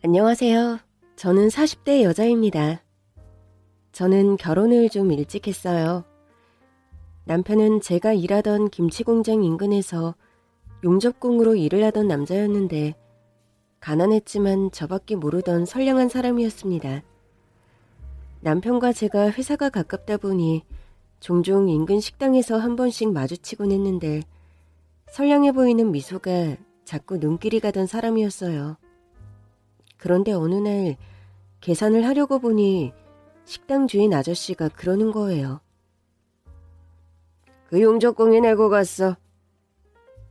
안녕하세요. 저는 40대 여자입니다. 저는 결혼을 좀 일찍 했어요. 남편은 제가 일하던 김치 공장 인근에서 용접공으로 일을 하던 남자였는데 가난했지만 저밖에 모르던 선량한 사람이었습니다. 남편과 제가 회사가 가깝다 보니 종종 인근 식당에서 한 번씩 마주치곤 했는데 선량해 보이는 미소가 자꾸 눈길이 가던 사람이었어요. 그런데 어느 날 계산을 하려고 보니 식당 주인 아저씨가 그러는 거예요. 그 용접공이 내고 갔어.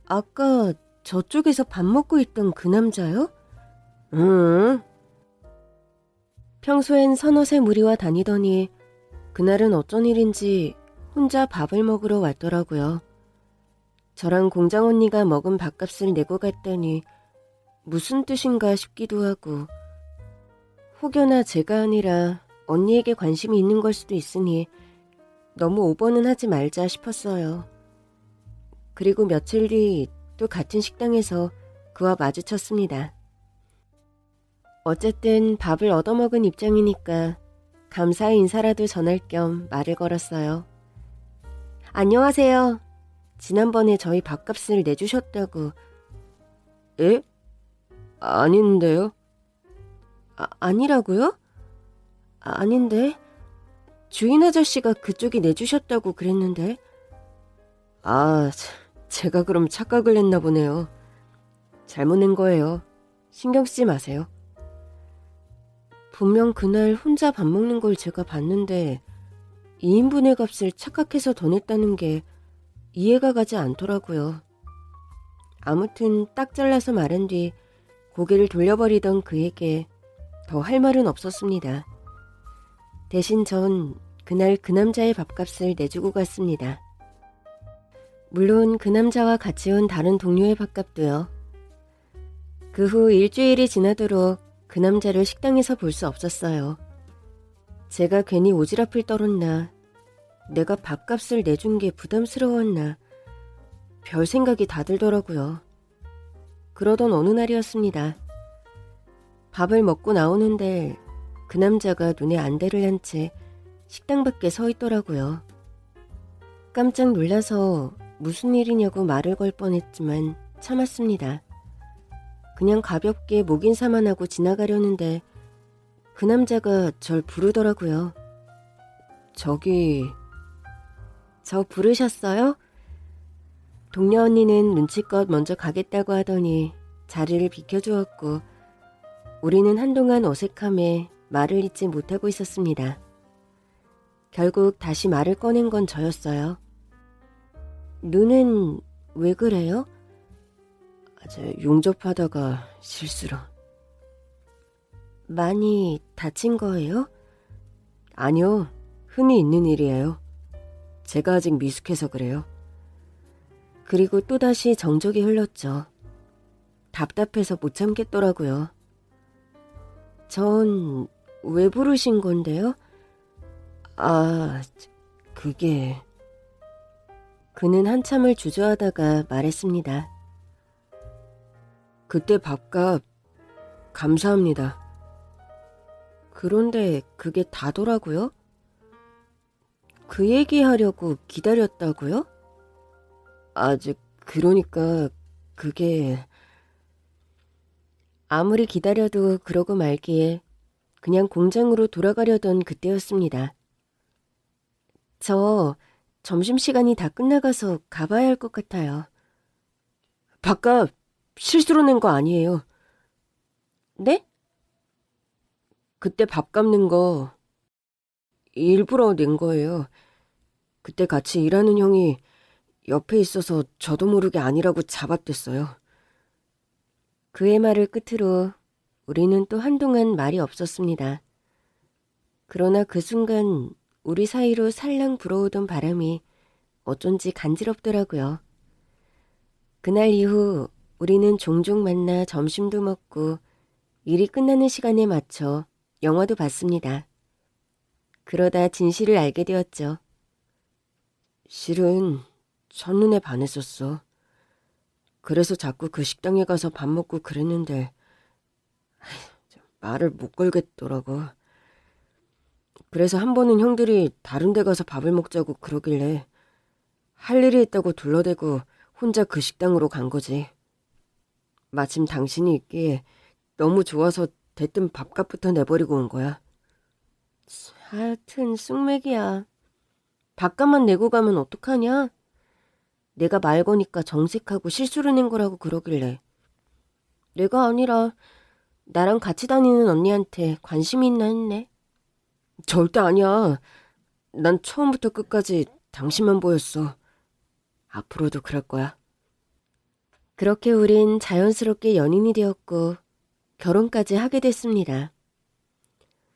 아까 저쪽에서 밥 먹고 있던 그 남자요? 응. 평소엔 서너새 무리와 다니더니 그날은 어쩐 일인지 혼자 밥을 먹으러 왔더라고요. 저랑 공장 언니가 먹은 밥값을 내고 갔더니 무슨 뜻인가 싶기도 하고 혹여나 제가 아니라 언니에게 관심이 있는 걸 수도 있으니 너무 오버는 하지 말자 싶었어요. 그리고 며칠 뒤 또 같은 식당에서 그와 마주쳤습니다. 어쨌든 밥을 얻어먹은 입장이니까 감사의 인사라도 전할 겸 말을 걸었어요. 안녕하세요. 지난번에 저희 밥값을 내주셨다고. 에? 아닌데요? 아니라고요? 아닌데. 주인 아저씨가 그쪽이 내주셨다고 그랬는데. 제가 그럼 착각을 했나 보네요. 잘못 낸 거예요. 신경 쓰지 마세요. 분명 그날 혼자 밥 먹는 걸 제가 봤는데 2인분의 값을 착각해서 더 냈다는 게 이해가 가지 않더라고요. 아무튼 딱 잘라서 말한 뒤 고개를 돌려버리던 그에게 더 할 말은 없었습니다. 대신 전 그날 그 남자의 밥값을 내주고 갔습니다. 물론 그 남자와 같이 온 다른 동료의 밥값도요. 그 후 일주일이 지나도록 그 남자를 식당에서 볼 수 없었어요. 제가 괜히 오지랖을 떨었나, 내가 밥값을 내준 게 부담스러웠나, 별 생각이 다 들더라고요. 그러던 어느 날이었습니다. 밥을 먹고 나오는데 그 남자가 눈에 안대를 한 채 식당 밖에 서 있더라고요. 깜짝 놀라서 무슨 일이냐고 말을 걸 뻔했지만 참았습니다. 그냥 가볍게 목인사만 하고 지나가려는데 그 남자가 절 부르더라고요. 저 부르셨어요? 동료 언니는 눈치껏 먼저 가겠다고 하더니 자리를 비켜주었고 우리는 한동안 어색함에 말을 잇지 못하고 있었습니다. 결국 다시 말을 꺼낸 건 저였어요. 눈은 왜 그래요? 용접하다가 실수로. 많이 다친 거예요? 아니요, 흔히 있는 일이에요. 제가 아직 미숙해서 그래요. 그리고 또다시 정적이 흘렀죠. 답답해서 못 참겠더라고요. 전 왜 부르신 건데요? 그게... 그는 한참을 주저하다가 말했습니다. 그때 밥값 감사합니다. 그런데 그게 다더라고요? 그 얘기하려고 기다렸다고요? 그러니까 그게... 아무리 기다려도 그러고 말기에 그냥 공장으로 돌아가려던 그때였습니다. 저 점심시간이 다 끝나가서 가봐야 할 것 같아요. 밥값 실수로 낸 거 아니에요. 네? 그때 밥 갚는 거 일부러 낸 거예요. 그때 같이 일하는 형이 옆에 있어서 저도 모르게 아니라고 잡아댔어요. 그의 말을 끝으로 우리는 또 한동안 말이 없었습니다. 그러나 그 순간 우리 사이로 살랑 불어오던 바람이 어쩐지 간지럽더라고요. 그날 이후 우리는 종종 만나 점심도 먹고 일이 끝나는 시간에 맞춰 영화도 봤습니다. 그러다 진실을 알게 되었죠. 실은 첫눈에 반했었어. 그래서 자꾸 그 식당에 가서 밥 먹고 그랬는데 말을 못 걸겠더라고. 그래서 한 번은 형들이 다른 데 가서 밥을 먹자고 그러길래 할 일이 있다고 둘러대고 혼자 그 식당으로 간 거지. 마침 당신이 있기에 너무 좋아서 대뜸 밥값부터 내버리고 온 거야. 하여튼 쑥맥이야. 밥값만 내고 가면 어떡하냐? 내가 말 거니까 정색하고 실수를 낸 거라고 그러길래. 내가 아니라 나랑 같이 다니는 언니한테 관심이 있나 했네. 절대 아니야. 난 처음부터 끝까지 당신만 보였어. 앞으로도 그럴 거야. 그렇게 우린 자연스럽게 연인이 되었고 결혼까지 하게 됐습니다.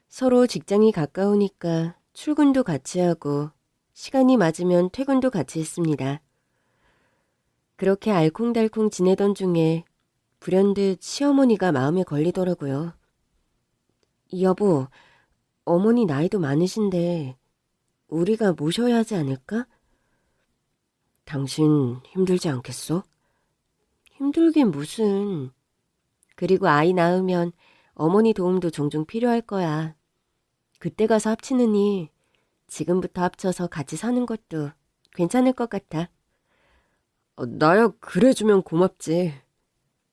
서로 직장이 가까우니까 출근도 같이 하고 시간이 맞으면 퇴근도 같이 했습니다. 그렇게 알콩달콩 지내던 중에 불현듯 시어머니가 마음에 걸리더라고요. 여보, 어머니 나이도 많으신데 우리가 모셔야 하지 않을까? 당신 힘들지 않겠어? 힘들긴 무슨. 그리고 아이 낳으면 어머니 도움도 종종 필요할 거야. 그때 가서 합치느니 지금부터 합쳐서 같이 사는 것도 괜찮을 것 같아. 나야 그래주면 고맙지.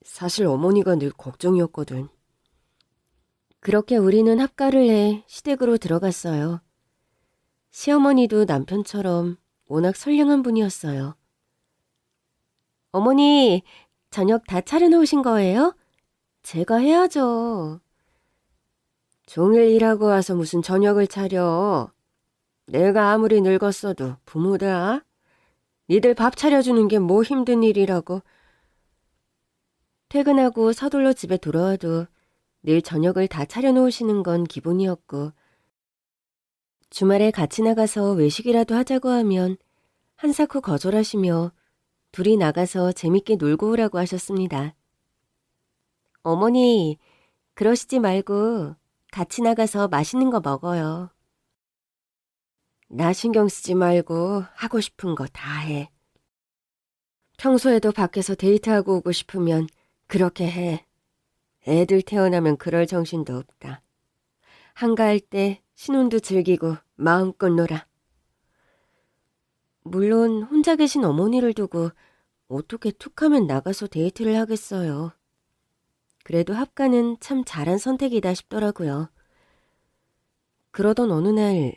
사실 어머니가 늘 걱정이었거든. 그렇게 우리는 합가를 해 시댁으로 들어갔어요. 시어머니도 남편처럼 워낙 선량한 분이었어요. 어머니, 저녁 다 차려놓으신 거예요? 제가 해야죠. 종일 일하고 와서 무슨 저녁을 차려. 내가 아무리 늙었어도 부모다. 니들 밥 차려주는 게 뭐 힘든 일이라고. 퇴근하고 서둘러 집에 돌아와도 늘 저녁을 다 차려놓으시는 건 기본이었고 주말에 같이 나가서 외식이라도 하자고 하면 한사코 거절하시며 둘이 나가서 재밌게 놀고 오라고 하셨습니다. 어머니, 그러시지 말고 같이 나가서 맛있는 거 먹어요. 나 신경 쓰지 말고 하고 싶은 거 다 해. 평소에도 밖에서 데이트하고 오고 싶으면 그렇게 해. 애들 태어나면 그럴 정신도 없다. 한가할 때 신혼도 즐기고 마음껏 놀아. 물론 혼자 계신 어머니를 두고 어떻게 툭하면 나가서 데이트를 하겠어요. 그래도 합가는 참 잘한 선택이다 싶더라고요. 그러던 어느 날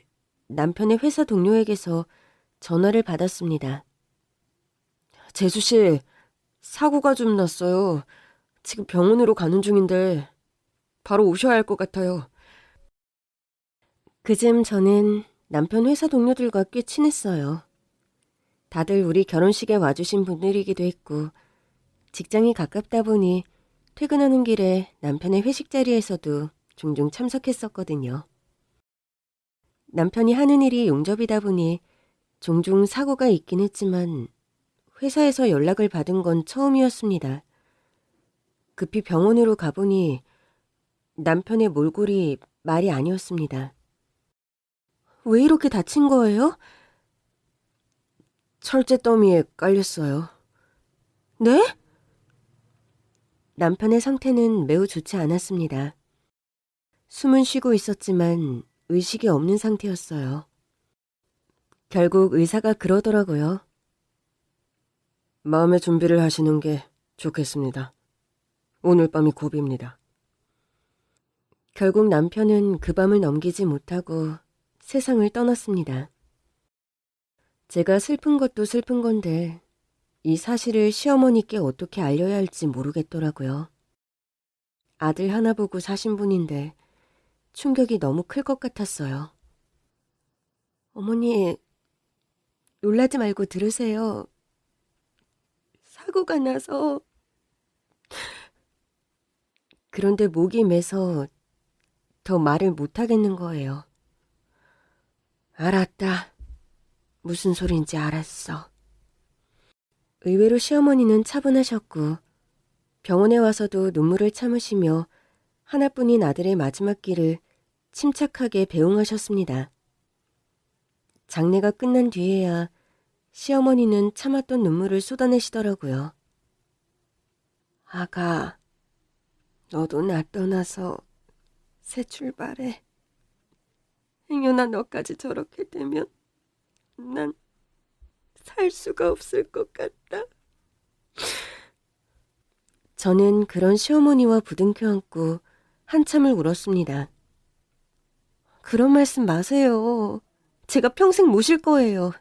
남편의 회사 동료에게서 전화를 받았습니다. 재수씨, 사고가 좀 났어요. 지금 병원으로 가는 중인데 바로 오셔야 할 것 같아요. 그즘 저는 남편 회사 동료들과 꽤 친했어요. 다들 우리 결혼식에 와주신 분들이기도 했고 직장이 가깝다 보니 퇴근하는 길에 남편의 회식 자리에서도 종종 참석했었거든요. 남편이 하는 일이 용접이다 보니 종종 사고가 있긴 했지만 회사에서 연락을 받은 건 처음이었습니다. 급히 병원으로 가보니 남편의 몰골이 말이 아니었습니다. 왜 이렇게 다친 거예요? 철제 더미에 깔렸어요. 네? 남편의 상태는 매우 좋지 않았습니다. 숨은 쉬고 있었지만 의식이 없는 상태였어요. 결국 의사가 그러더라고요. 마음의 준비를 하시는 게 좋겠습니다. 오늘 밤이 고비입니다. 결국 남편은 그 밤을 넘기지 못하고 세상을 떠났습니다. 제가 슬픈 것도 슬픈 건데 이 사실을 시어머니께 어떻게 알려야 할지 모르겠더라고요. 아들 하나 보고 사신 분인데 충격이 너무 클 것 같았어요. 어머니, 놀라지 말고 들으세요. 사고가 나서... 그런데 목이 메서 더 말을 못하겠는 거예요. 알았다. 무슨 소린지 알았어. 의외로 시어머니는 차분하셨고 병원에 와서도 눈물을 참으시며 하나뿐인 아들의 마지막 길을 침착하게 배웅하셨습니다. 장례가 끝난 뒤에야 시어머니는 참았던 눈물을 쏟아내시더라고요. 아가, 너도 나 떠나서 새 출발해. 행여나 너까지 저렇게 되면 난 살 수가 없을 것 같다. 저는 그런 시어머니와 부둥켜 안고 한참을 울었습니다. 그런 말씀 마세요. 제가 평생 모실 거예요.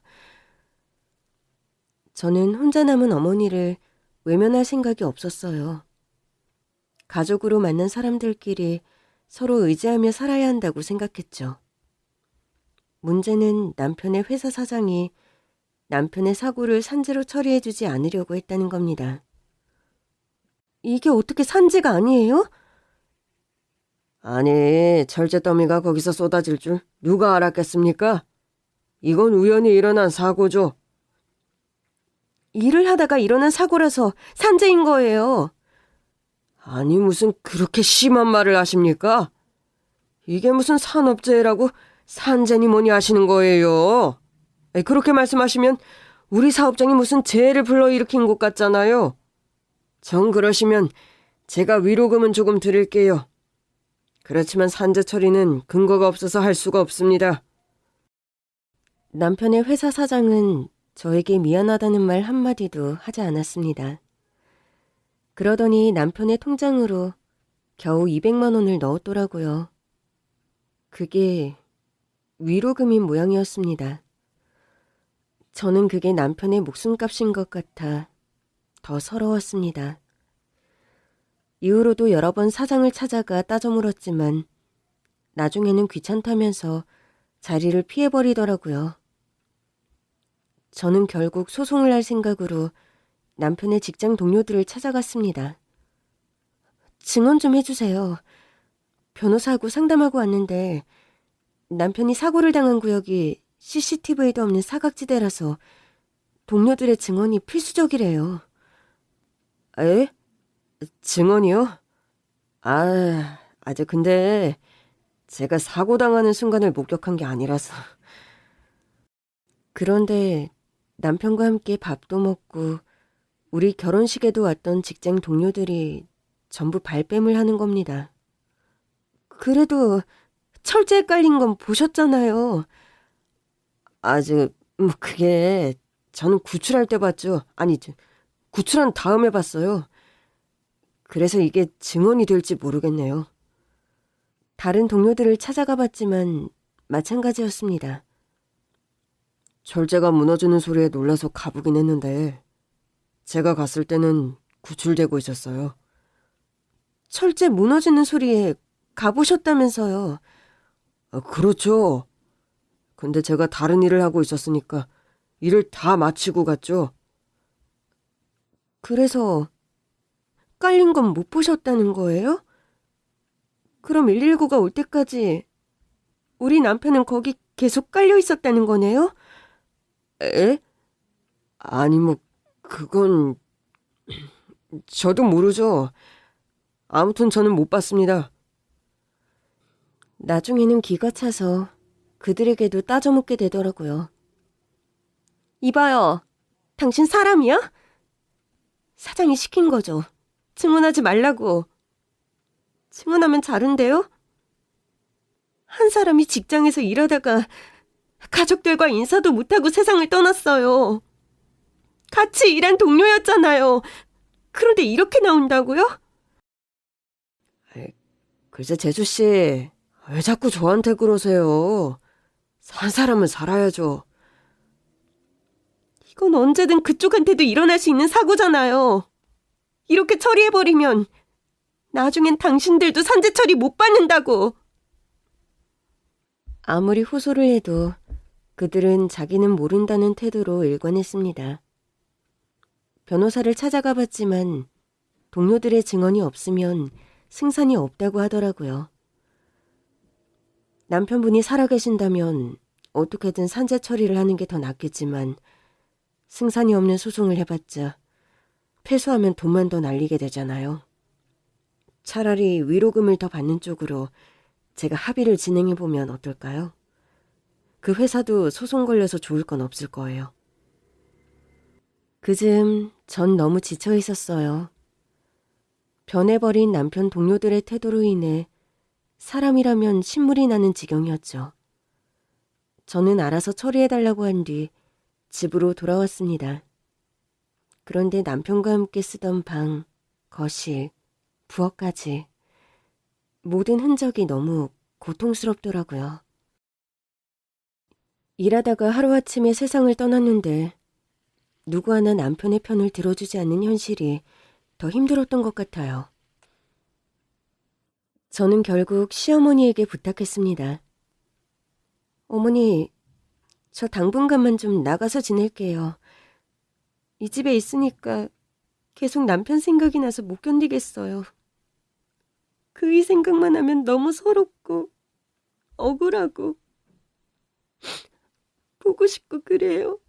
저는 혼자 남은 어머니를 외면할 생각이 없었어요. 가족으로 만난 사람들끼리 서로 의지하며 살아야 한다고 생각했죠. 문제는 남편의 회사 사장이 남편의 사고를 산재로 처리해주지 않으려고 했다는 겁니다. 이게 어떻게 산재가 아니에요? 아니, 철제 더미가 거기서 쏟아질 줄 누가 알았겠습니까? 이건 우연히 일어난 사고죠. 일을 하다가 일어난 사고라서 산재인 거예요. 아니, 무슨 그렇게 심한 말을 하십니까? 이게 무슨 산업재해라고 산재니 뭐니 하시는 거예요. 그렇게 말씀하시면 우리 사업장이 무슨 재해를 불러일으킨 것 같잖아요. 정 그러시면 제가 위로금은 조금 드릴게요. 그렇지만 산재 처리는 근거가 없어서 할 수가 없습니다. 남편의 회사 사장은 저에게 미안하다는 말 한마디도 하지 않았습니다. 그러더니 남편의 통장으로 겨우 200만 원을 넣었더라고요. 그게 위로금인 모양이었습니다. 저는 그게 남편의 목숨값인 것 같아 더 서러웠습니다. 이후로도 여러 번 사장을 찾아가 따져 물었지만 나중에는 귀찮다면서 자리를 피해버리더라고요. 저는 결국 소송을 할 생각으로 남편의 직장 동료들을 찾아갔습니다. 증언 좀 해주세요. 변호사하고 상담하고 왔는데 남편이 사고를 당한 구역이 CCTV에도 없는 사각지대라서 동료들의 증언이 필수적이래요. 에? 증언이요? 아직 근데 제가 사고 당하는 순간을 목격한 게 아니라서. 그런데 남편과 함께 밥도 먹고 우리 결혼식에도 왔던 직장 동료들이 전부 발뺌을 하는 겁니다. 그래도 철제에 깔린 건 보셨잖아요. 그게 저는 구출할 때 봤죠. 아니, 구출한 다음에 봤어요. 그래서 이게 증언이 될지 모르겠네요. 다른 동료들을 찾아가 봤지만 마찬가지였습니다. 철제가 무너지는 소리에 놀라서 가보긴 했는데 제가 갔을 때는 구출되고 있었어요. 철제 무너지는 소리에 가보셨다면서요. 그렇죠. 근데 제가 다른 일을 하고 있었으니까 일을 다 마치고 갔죠. 그래서 깔린 건 못 보셨다는 거예요? 그럼 119가 올 때까지 우리 남편은 거기 계속 깔려 있었다는 거네요? 에? 아니, 그건 저도 모르죠. 아무튼 저는 못 봤습니다. 나중에는 기가 차서 그들에게도 따져묻게 되더라고요. 이봐요. 당신 사람이야? 사장이 시킨 거죠. 증언하지 말라고. 증언하면 자른대요? 한 사람이 직장에서 일하다가 가족들과 인사도 못하고 세상을 떠났어요. 같이 일한 동료였잖아요. 그런데 이렇게 나온다고요? 글쎄 재주씨, 왜 자꾸 저한테 그러세요? 산 사람은 살아야죠. 이건 언제든 그쪽한테도 일어날 수 있는 사고잖아요. 이렇게 처리해버리면 나중엔 당신들도 산재 처리 못 받는다고. 아무리 호소를 해도 그들은 자기는 모른다는 태도로 일관했습니다. 변호사를 찾아가 봤지만 동료들의 증언이 없으면 승산이 없다고 하더라고요. 남편분이 살아계신다면 어떻게든 산재 처리를 하는 게 더 낫겠지만 승산이 없는 소송을 해봤자 패소하면 돈만 더 날리게 되잖아요. 차라리 위로금을 더 받는 쪽으로 제가 합의를 진행해보면 어떨까요? 그 회사도 소송 걸려서 좋을 건 없을 거예요. 그즈음 전 너무 지쳐 있었어요. 변해버린 남편 동료들의 태도로 인해 사람이라면 신물이 나는 지경이었죠. 저는 알아서 처리해달라고 한 뒤 집으로 돌아왔습니다. 그런데 남편과 함께 쓰던 방, 거실, 부엌까지 모든 흔적이 너무 고통스럽더라고요. 일하다가 하루아침에 세상을 떠났는데 누구 하나 남편의 편을 들어주지 않는 현실이 더 힘들었던 것 같아요. 저는 결국 시어머니에게 부탁했습니다. 어머니, 저 당분간만 좀 나가서 지낼게요. 이 집에 있으니까 계속 남편 생각이 나서 못 견디겠어요. 그의 생각만 하면 너무 서럽고 억울하고 보고 싶고 그래요.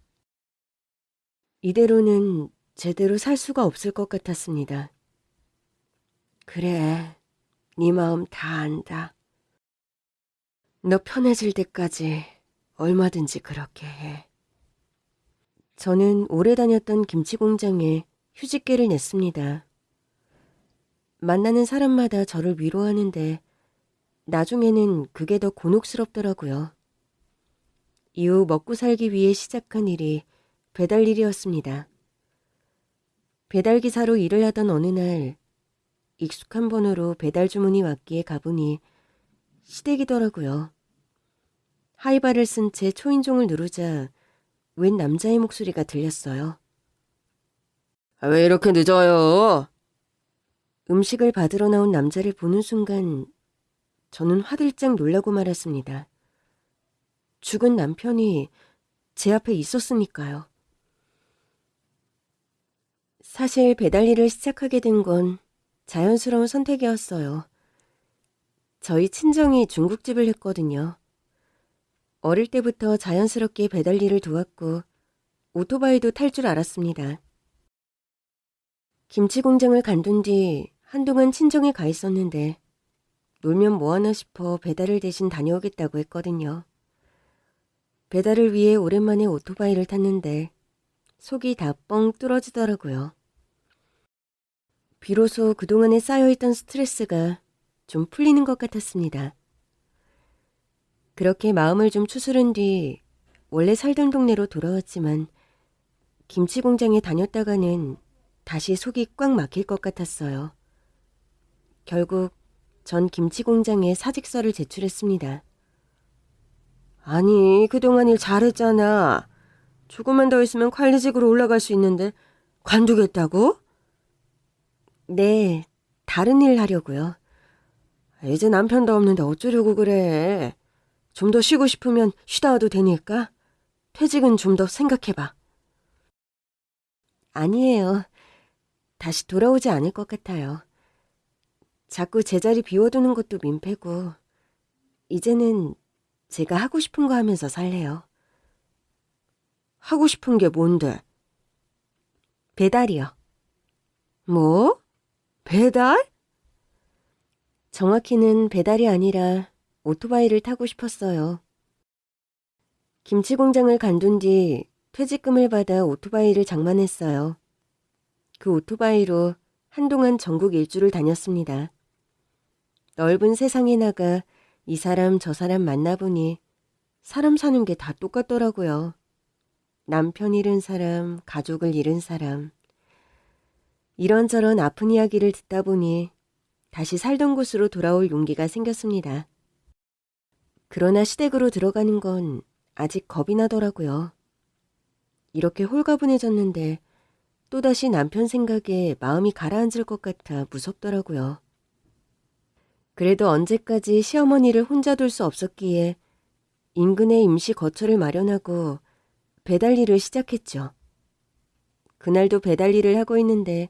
이대로는 제대로 살 수가 없을 것 같았습니다. 그래, 네 마음 다 안다. 너 편해질 때까지 얼마든지 그렇게 해. 저는 오래 다녔던 김치 공장에 휴직계를 냈습니다. 만나는 사람마다 저를 위로하는데 나중에는 그게 더 곤혹스럽더라고요. 이후 먹고 살기 위해 시작한 일이 배달 일이었습니다. 배달기사로 일을 하던 어느 날 익숙한 번호로 배달 주문이 왔기에 가보니 시댁이더라고요. 하이바를 쓴 채 초인종을 누르자 웬 남자의 목소리가 들렸어요. 왜 이렇게 늦어요? 음식을 받으러 나온 남자를 보는 순간 저는 화들짝 놀라고 말았습니다. 죽은 남편이 제 앞에 있었으니까요. 사실 배달 일을 시작하게 된 건 자연스러운 선택이었어요. 저희 친정이 중국집을 했거든요. 어릴 때부터 자연스럽게 배달 일을 도왔고 오토바이도 탈 줄 알았습니다. 김치 공장을 간둔 뒤 한동안 친정에 가 있었는데 놀면 뭐하나 싶어 배달을 대신 다녀오겠다고 했거든요. 배달을 위해 오랜만에 오토바이를 탔는데 속이 다 뻥 뚫어지더라고요. 비로소 그동안에 쌓여있던 스트레스가 좀 풀리는 것 같았습니다. 그렇게 마음을 좀 추스른 뒤 원래 살던 동네로 돌아왔지만 김치 공장에 다녔다가는 다시 속이 꽉 막힐 것 같았어요. 결국 전 김치 공장에 사직서를 제출했습니다. 아니, 그동안 일 잘했잖아. 조금만 더 있으면 관리직으로 올라갈 수 있는데 관두겠다고? 네, 다른 일 하려고요. 이제 남편도 없는데 어쩌려고 그래. 좀 더 쉬고 싶으면 쉬다 와도 되니까 퇴직은 좀 더 생각해봐. 아니에요. 다시 돌아오지 않을 것 같아요. 자꾸 제자리 비워두는 것도 민폐고 이제는 제가 하고 싶은 거 하면서 살래요. 하고 싶은 게 뭔데? 배달이요. 뭐? 배달? 정확히는 배달이 아니라 오토바이를 타고 싶었어요. 김치 공장을 간둔 뒤 퇴직금을 받아 오토바이를 장만했어요. 그 오토바이로 한동안 전국 일주를 다녔습니다. 넓은 세상에 나가 이 사람 저 사람 만나보니 사람 사는 게 다 똑같더라고요. 남편 잃은 사람, 가족을 잃은 사람. 이런저런 아픈 이야기를 듣다 보니 다시 살던 곳으로 돌아올 용기가 생겼습니다. 그러나 시댁으로 들어가는 건 아직 겁이 나더라고요. 이렇게 홀가분해졌는데 또다시 남편 생각에 마음이 가라앉을 것 같아 무섭더라고요. 그래도 언제까지 시어머니를 혼자 둘 수 없었기에 인근에 임시 거처를 마련하고 배달 일을 시작했죠. 그날도 배달 일을 하고 있는데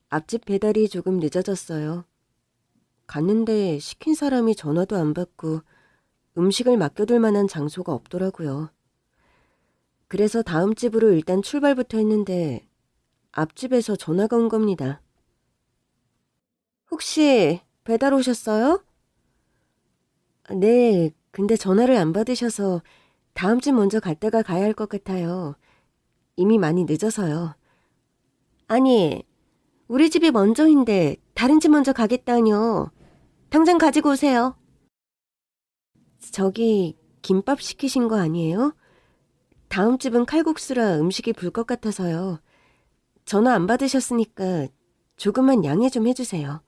앞집 배달이 조금 늦어졌어요. 갔는데 시킨 사람이 전화도 안 받고 음식을 맡겨둘 만한 장소가 없더라고요. 그래서 다음 집으로 일단 출발부터 했는데 앞집에서 전화가 온 겁니다. 혹시 배달 오셨어요? 네, 근데 전화를 안 받으셔서 다음 집 먼저 갔다가 가야 할 것 같아요. 이미 많이 늦어서요. 아니, 우리 집이 먼저인데 다른 집 먼저 가겠다뇨. 당장 가지고 오세요. 저기 김밥 시키신 거 아니에요? 다음 집은 칼국수라 음식이 불 것 같아서요. 전화 안 받으셨으니까 조금만 양해 좀 해주세요.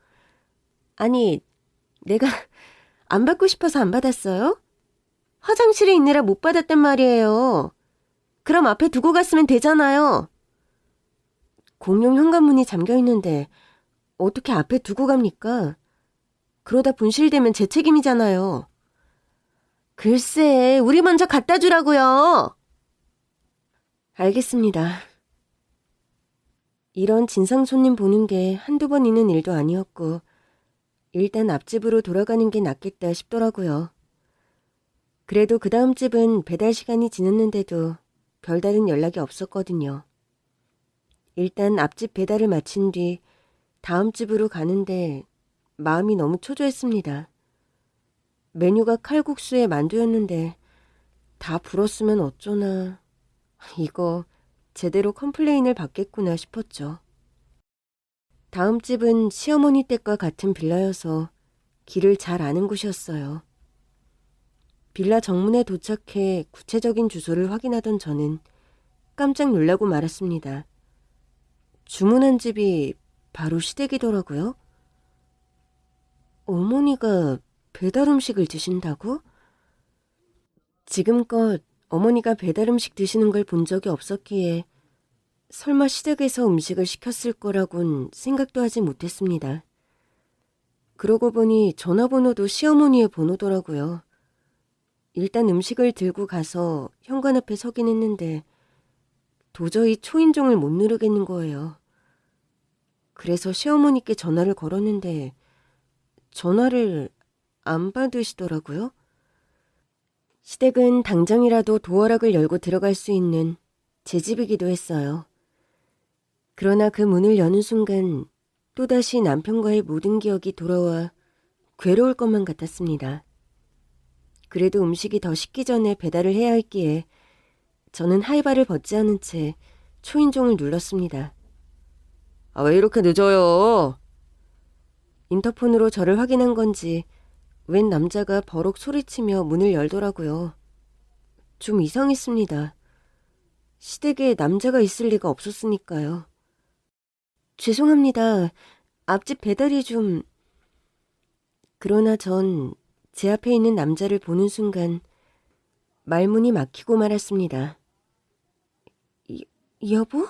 아니, 내가 안 받고 싶어서 안 받았어요? 화장실에 있느라 못 받았단 말이에요. 그럼 앞에 두고 갔으면 되잖아요. 공용 현관문이 잠겨 있는데 어떻게 앞에 두고 갑니까? 그러다 분실되면 제 책임이잖아요. 글쎄, 우리 먼저 갖다 주라고요. 알겠습니다. 이런 진상 손님 보는 게 한두 번 있는 일도 아니었고 일단 앞집으로 돌아가는 게 낫겠다 싶더라고요. 그래도 그 다음 집은 배달 시간이 지났는데도 별다른 연락이 없었거든요. 일단 앞집 배달을 마친 뒤 다음 집으로 가는데 마음이 너무 초조했습니다. 메뉴가 칼국수에 만두였는데 다 불었으면 어쩌나. 이거 제대로 컴플레인을 받겠구나 싶었죠. 다음 집은 시어머니 댁과 같은 빌라여서 길을 잘 아는 곳이었어요. 빌라 정문에 도착해 구체적인 주소를 확인하던 저는 깜짝 놀라고 말았습니다. 주문한 집이 바로 시댁이더라고요. 어머니가 배달 음식을 드신다고? 지금껏 어머니가 배달 음식 드시는 걸 본 적이 없었기에 설마 시댁에서 음식을 시켰을 거라곤 생각도 하지 못했습니다. 그러고 보니 전화번호도 시어머니의 번호더라고요. 일단 음식을 들고 가서 현관 앞에 서긴 했는데 도저히 초인종을 못 누르겠는 거예요. 그래서 시어머니께 전화를 걸었는데 전화를 안 받으시더라고요. 시댁은 당장이라도 도어락을 열고 들어갈 수 있는 제 집이기도 했어요. 그러나 그 문을 여는 순간 또다시 남편과의 모든 기억이 돌아와 괴로울 것만 같았습니다. 그래도 음식이 더 식기 전에 배달을 해야 했기에 저는 하이바를 벗지 않은 채 초인종을 눌렀습니다. 왜 이렇게 늦어요? 인터폰으로 저를 확인한 건지 웬 남자가 버럭 소리치며 문을 열더라고요. 좀 이상했습니다. 시댁에 남자가 있을 리가 없었으니까요. 죄송합니다. 앞집 배달이 좀... 그러나 전 제 앞에 있는 남자를 보는 순간 말문이 막히고 말았습니다. 여보?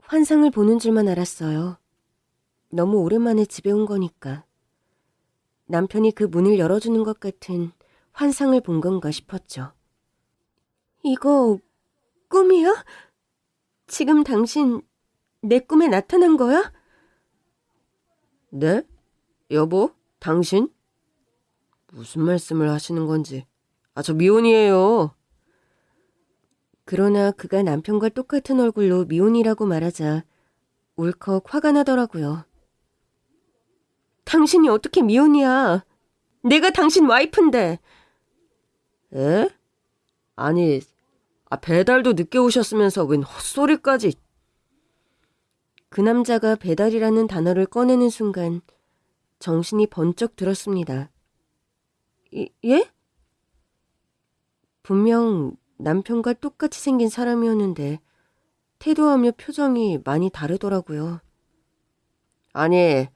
환상을 보는 줄만 알았어요. 너무 오랜만에 집에 온 거니까. 남편이 그 문을 열어주는 것 같은 환상을 본 건가 싶었죠. 이거 꿈이야? 지금 당신 내 꿈에 나타난 거야? 네? 여보? 당신? 무슨 말씀을 하시는 건지. 저 미혼이에요. 그러나 그가 남편과 똑같은 얼굴로 미혼이라고 말하자 울컥 화가 나더라고요. 당신이 어떻게 미혼이야? 내가 당신 와이프인데. 에? 아니, 배달도 늦게 오셨으면서 웬 헛소리까지. 그 남자가 배달이라는 단어를 꺼내는 순간 정신이 번쩍 들었습니다. 예? 분명 남편과 똑같이 생긴 사람이었는데 태도하며 표정이 많이 다르더라고요. 아니,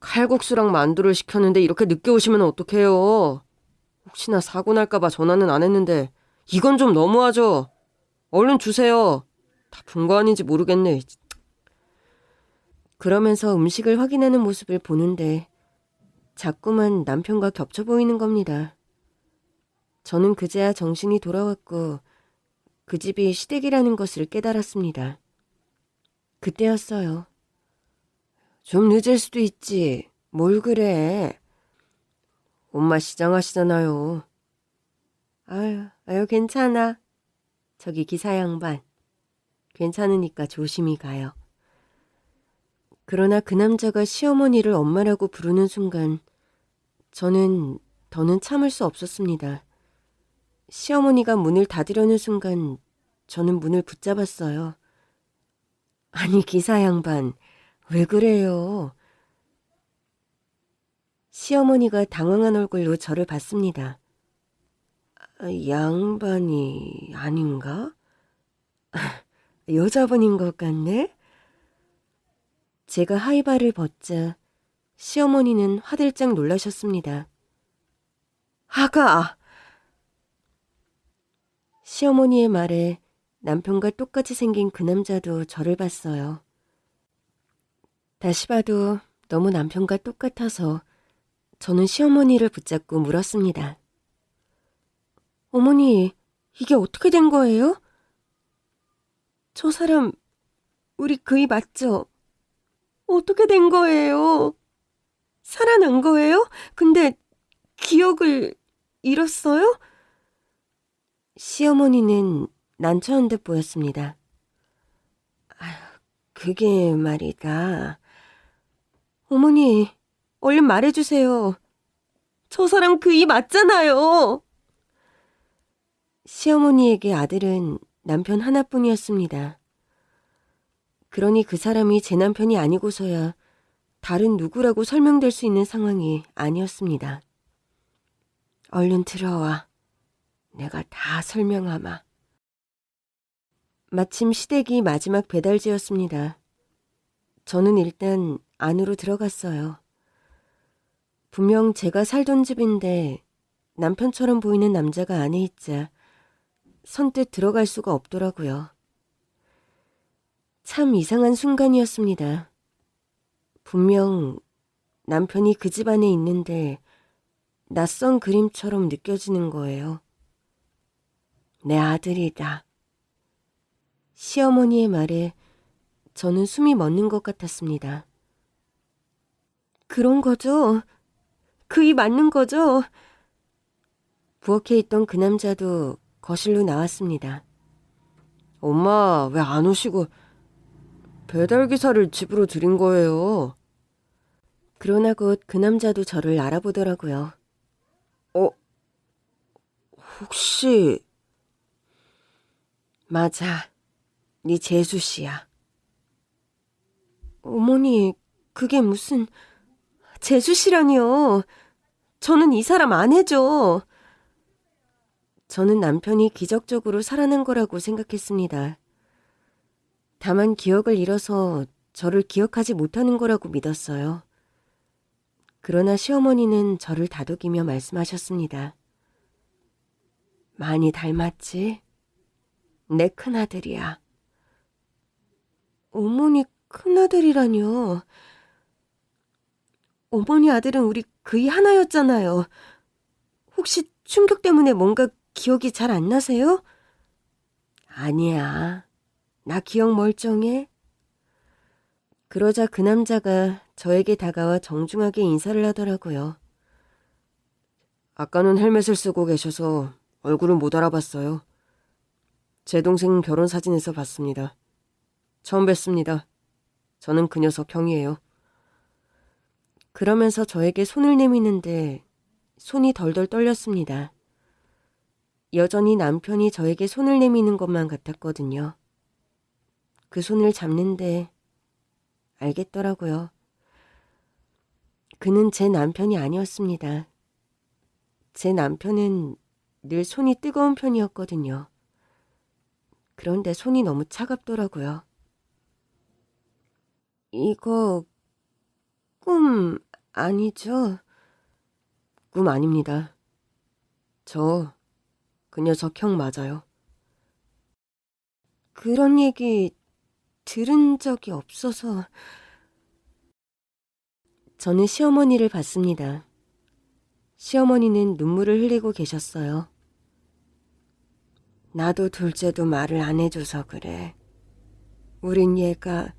칼국수랑 만두를 시켰는데 이렇게 늦게 오시면 어떡해요. 혹시나 사고 날까봐 전화는 안 했는데 이건 좀 너무하죠. 얼른 주세요. 다 본 거 아닌지 모르겠네. 그러면서 음식을 확인하는 모습을 보는데 자꾸만 남편과 겹쳐 보이는 겁니다. 저는 그제야 정신이 돌아왔고 그 집이 시댁이라는 것을 깨달았습니다. 그때였어요. 좀 늦을 수도 있지. 뭘 그래. 엄마 시장하시잖아요. 아유, 괜찮아. 저기 기사 양반. 괜찮으니까 조심히 가요. 그러나 그 남자가 시어머니를 엄마라고 부르는 순간 저는 더는 참을 수 없었습니다. 시어머니가 문을 닫으려는 순간 저는 문을 붙잡았어요. 아니 기사 양반, 왜 그래요? 시어머니가 당황한 얼굴로 저를 봤습니다. 양반이 아닌가? 여자분인 것 같네? 제가 하이바를 벗자 시어머니는 화들짝 놀라셨습니다. 아가! 시어머니의 말에 남편과 똑같이 생긴 그 남자도 저를 봤어요. 다시 봐도 너무 남편과 똑같아서 저는 시어머니를 붙잡고 물었습니다. 어머니, 이게 어떻게 된 거예요? 저 사람 우리 그이 맞죠? 어떻게 된 거예요? 살아난 거예요? 근데 기억을 잃었어요? 시어머니는 난처한 듯 보였습니다. 그게 말이다. 어머니, 얼른 말해주세요. 저 사람 그이 맞잖아요. 시어머니에게 아들은 남편 하나뿐이었습니다. 그러니 그 사람이 제 남편이 아니고서야 다른 누구라고 설명될 수 있는 상황이 아니었습니다. 얼른 들어와. 내가 다 설명하마. 마침 시댁이 마지막 배달지였습니다. 저는 일단 안으로 들어갔어요. 분명 제가 살던 집인데 남편처럼 보이는 남자가 안에 있자 선뜻 들어갈 수가 없더라고요. 참 이상한 순간이었습니다. 분명 남편이 그 집 안에 있는데 낯선 그림처럼 느껴지는 거예요. 내 아들이다. 시어머니의 말에 저는 숨이 멎는 것 같았습니다. 그런 거죠? 그이 맞는 거죠? 부엌에 있던 그 남자도 거실로 나왔습니다. 엄마, 왜 안 오시고 배달기사를 집으로 들인 거예요? 그러나 곧 그 남자도 저를 알아보더라고요. 혹시... 맞아, 네 재수 씨야. 어머니, 그게 무슨... 재수 씨라니요. 저는 이 사람 아내죠. 저는 남편이 기적적으로 살아난 거라고 생각했습니다. 다만 기억을 잃어서 저를 기억하지 못하는 거라고 믿었어요. 그러나 시어머니는 저를 다독이며 말씀하셨습니다. 많이 닮았지? 내 큰아들이야. 어머니 큰아들이라뇨. 어머니 아들은 우리 그이 하나였잖아요. 혹시 충격 때문에 뭔가 기억이 잘 안 나세요? 아니야. 나 기억 멀쩡해. 그러자 그 남자가 저에게 다가와 정중하게 인사를 하더라고요. 아까는 헬멧을 쓰고 계셔서 얼굴을 못 알아봤어요. 제 동생 결혼 사진에서 봤습니다. 처음 뵙습니다. 저는 그 녀석 형이에요. 그러면서 저에게 손을 내미는데 손이 덜덜 떨렸습니다. 여전히 남편이 저에게 손을 내미는 것만 같았거든요. 그 손을 잡는데 알겠더라고요. 그는 제 남편이 아니었습니다. 제 남편은 늘 손이 뜨거운 편이었거든요. 그런데 손이 너무 차갑더라고요. 이거 꿈 아니죠? 꿈 아닙니다. 저 그 녀석 형 맞아요. 그런 얘기 들은 적이 없어서. 저는 시어머니를 봤습니다. 시어머니는 눈물을 흘리고 계셨어요. 나도 둘째도 말을 안 해줘서 그래. 우린 얘가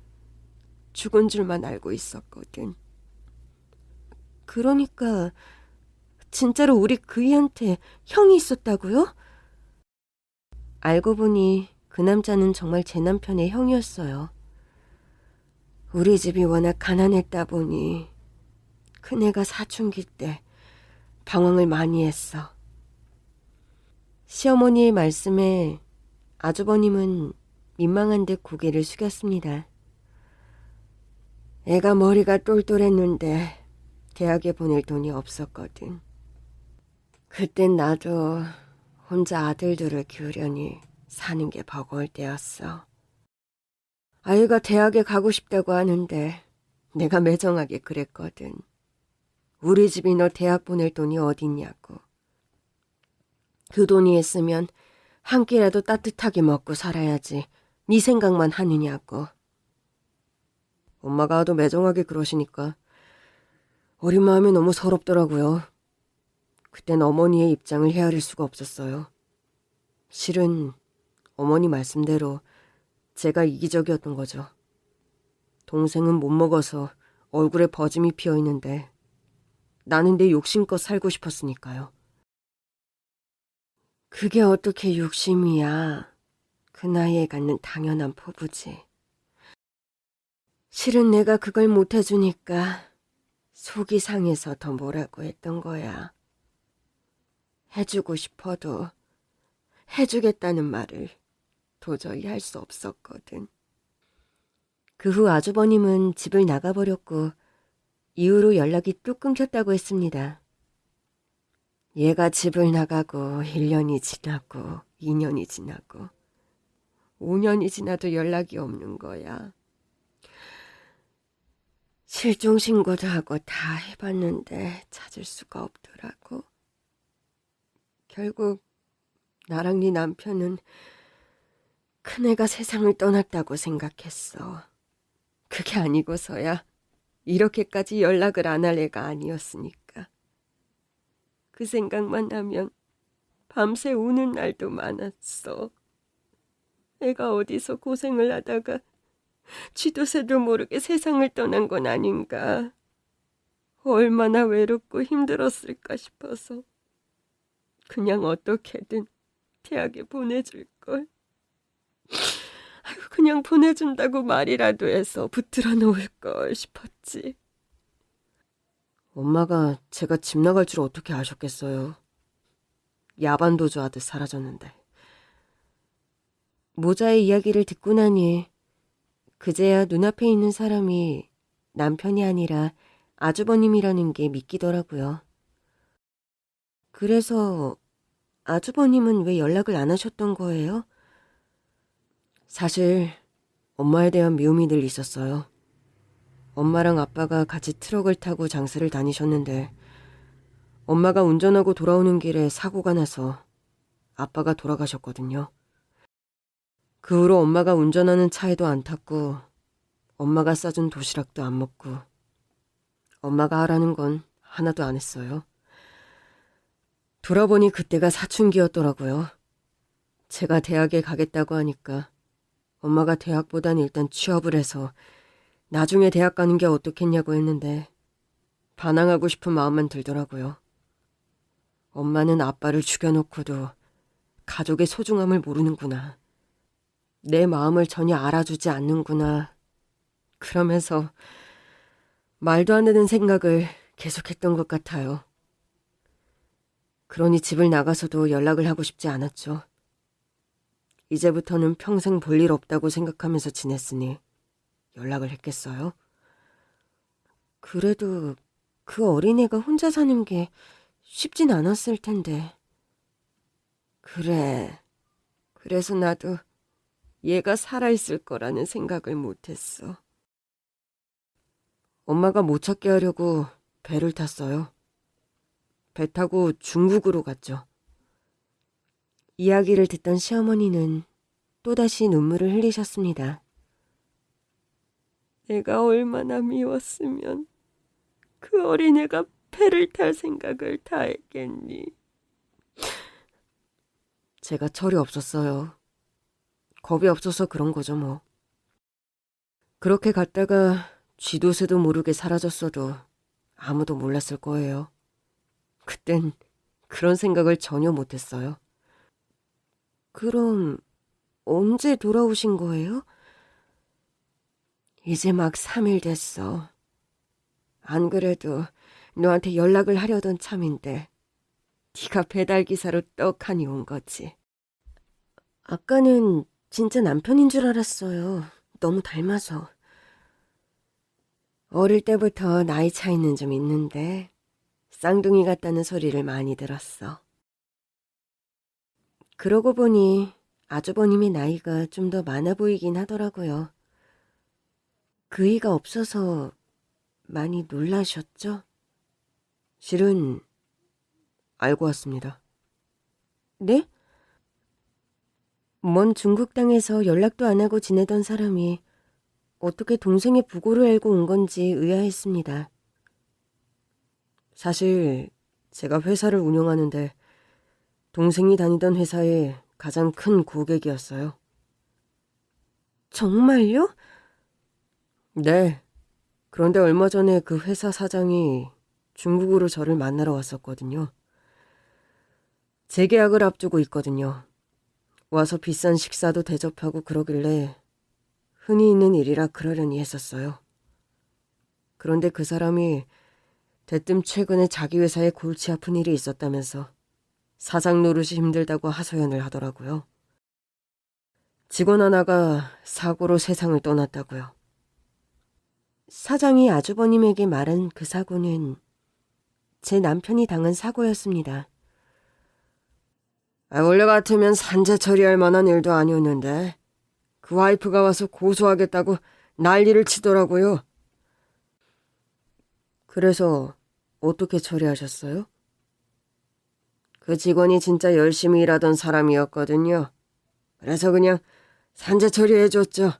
죽은 줄만 알고 있었거든. 그러니까 진짜로 우리 그이한테 형이 있었다고요? 알고 보니 그 남자는 정말 제 남편의 형이었어요. 우리 집이 워낙 가난했다 보니 큰애가 사춘기 때 방황을 많이 했어. 시어머니의 말씀에 아주버님은 민망한 듯 고개를 숙였습니다. 애가 머리가 똘똘했는데 대학에 보낼 돈이 없었거든. 그땐 나도 혼자 아들들을 키우려니 사는 게 버거울 때였어. 아이가 대학에 가고 싶다고 하는데 내가 매정하게 그랬거든. 우리 집이 너 대학 보낼 돈이 어딨냐고. 그 돈이 있으면 한 끼라도 따뜻하게 먹고 살아야지 네 생각만 하느냐고. 엄마가 하도 매정하게 그러시니까 어린 마음이 너무 서럽더라고요. 그땐 어머니의 입장을 헤아릴 수가 없었어요. 실은 어머니 말씀대로 제가 이기적이었던 거죠. 동생은 못 먹어서 얼굴에 버짐이 피어 있는데 나는 내 욕심껏 살고 싶었으니까요. 그게 어떻게 욕심이야. 그 나이에 갖는 당연한 포부지. 실은 내가 그걸 못 해주니까 속이 상해서 더 뭐라고 했던 거야. 해주고 싶어도 해주겠다는 말을 도저히 할 수 없었거든. 그 후 아주버님은 집을 나가버렸고 이후로 연락이 뚝 끊겼다고 했습니다. 얘가 집을 나가고 1년이 지나고 2년이 지나고 5년이 지나도 연락이 없는 거야. 실종 신고도 하고 다 해봤는데 찾을 수가 없더라고. 결국 나랑 네 남편은 큰애가 세상을 떠났다고 생각했어. 그게 아니고서야 이렇게까지 연락을 안 할 애가 아니었으니까. 그 생각만 하면 밤새 우는 날도 많았어. 애가 어디서 고생을 하다가 쥐도 새도 모르게 세상을 떠난 건 아닌가. 얼마나 외롭고 힘들었을까 싶어서 그냥 어떻게든 대학에 보내줄걸. 그냥 보내준다고 말이라도 해서 붙들어 놓을걸 싶었지. 엄마가 제가 집 나갈 줄 어떻게 아셨겠어요. 야반도주 하듯 사라졌는데. 모자의 이야기를 듣고 나니 그제야 눈앞에 있는 사람이 남편이 아니라 아주버님이라는 게 믿기더라고요. 그래서 아주버님은 왜 연락을 안 하셨던 거예요? 사실 엄마에 대한 미움이 늘 있었어요. 엄마랑 아빠가 같이 트럭을 타고 장사를 다니셨는데 엄마가 운전하고 돌아오는 길에 사고가 나서 아빠가 돌아가셨거든요. 그 후로 엄마가 운전하는 차에도 안 탔고 엄마가 싸준 도시락도 안 먹고 엄마가 하라는 건 하나도 안 했어요. 돌아보니 그때가 사춘기였더라고요. 제가 대학에 가겠다고 하니까 엄마가 대학보단 일단 취업을 해서 나중에 대학 가는 게 어떻겠냐고 했는데 반항하고 싶은 마음만 들더라고요. 엄마는 아빠를 죽여놓고도 가족의 소중함을 모르는구나. 내 마음을 전혀 알아주지 않는구나. 그러면서 말도 안 되는 생각을 계속했던 것 같아요. 그러니 집을 나가서도 연락을 하고 싶지 않았죠. 이제부터는 평생 볼 일 없다고 생각하면서 지냈으니 연락을 했겠어요? 그래도 그 어린애가 혼자 사는 게 쉽진 않았을 텐데. 그래. 그래서 나도 얘가 살아있을 거라는 생각을 못했어. 엄마가 못 찾게 하려고 배를 탔어요. 배 타고 중국으로 갔죠. 이야기를 듣던 시어머니는 또다시 눈물을 흘리셨습니다. 내가 얼마나 미웠으면 그 어린애가 배를 탈 생각을 다 했겠니. 제가 철이 없었어요. 겁이 없어서 그런 거죠 뭐. 그렇게 갔다가 쥐도 새도 모르게 사라졌어도 아무도 몰랐을 거예요. 그땐 그런 생각을 전혀 못했어요. 그럼 언제 돌아오신 거예요? 이제 막 3일 됐어. 안 그래도 너한테 연락을 하려던 참인데 네가 배달기사로 떡하니 온 거지. 아까는 진짜 남편인 줄 알았어요. 너무 닮아서. 어릴 때부터 나이 차이는 좀 있는데 쌍둥이 같다는 소리를 많이 들었어. 그러고 보니 아주버님의 나이가 좀 더 많아 보이긴 하더라고요. 그이가 없어서 많이 놀라셨죠? 실은 알고 왔습니다. 네? 먼 중국 땅에서 연락도 안 하고 지내던 사람이 어떻게 동생의 부고를 알고 온 건지 의아했습니다. 사실 제가 회사를 운영하는데 동생이 다니던 회사의 가장 큰 고객이었어요. 정말요? 네. 그런데 얼마 전에 그 회사 사장이 중국으로 저를 만나러 왔었거든요. 재계약을 앞두고 있거든요. 와서 비싼 식사도 대접하고 그러길래 흔히 있는 일이라 그러려니 했었어요. 그런데 그 사람이 대뜸 최근에 자기 회사에 골치 아픈 일이 있었다면서 사장 노릇이 힘들다고 하소연을 하더라고요. 직원 하나가 사고로 세상을 떠났다고요. 사장이 아주버님에게 말한 그 사고는 제 남편이 당한 사고였습니다. 원래 같으면 산재 처리할 만한 일도 아니었는데 그 와이프가 와서 고소하겠다고 난리를 치더라고요. 그래서 어떻게 처리하셨어요? 그 직원이 진짜 열심히 일하던 사람이었거든요. 그래서 그냥 산재 처리해줬죠.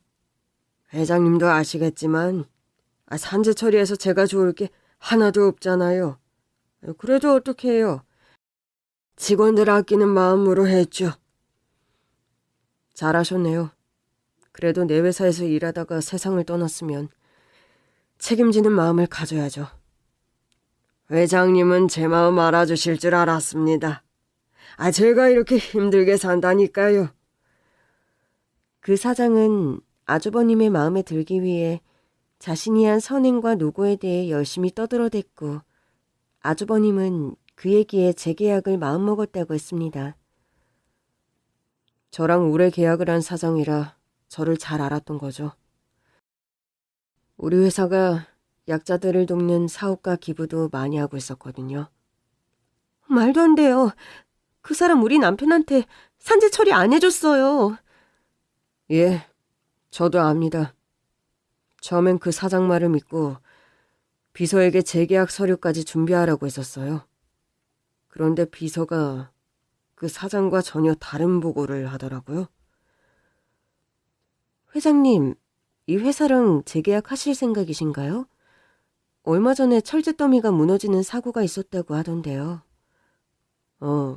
회장님도 아시겠지만 산재 처리해서 제가 좋을 게 하나도 없잖아요. 그래도 어떻게 해요? 직원들 아끼는 마음으로 했죠. 잘하셨네요. 그래도 내 회사에서 일하다가 세상을 떠났으면 책임지는 마음을 가져야죠. 회장님은 제 마음 알아주실 줄 알았습니다. 제가 이렇게 힘들게 산다니까요. 그 사장은 아주버님의 마음에 들기 위해 자신이 한 선행과 노고에 대해 열심히 떠들어댔고 아주버님은 그 얘기에 재계약을 마음먹었다고 했습니다. 저랑 오래 계약을 한 사장이라 저를 잘 알았던 거죠. 우리 회사가 약자들을 돕는 사업과 기부도 많이 하고 있었거든요. 말도 안 돼요. 그 사람 우리 남편한테 산재 처리 안 해줬어요. 예, 저도 압니다. 처음엔 그 사장 말을 믿고 비서에게 재계약 서류까지 준비하라고 했었어요. 그런데 비서가 그 사장과 전혀 다른 보고를 하더라고요. 회장님, 이 회사랑 재계약하실 생각이신가요? 얼마 전에 철제 더미가 무너지는 사고가 있었다고 하던데요.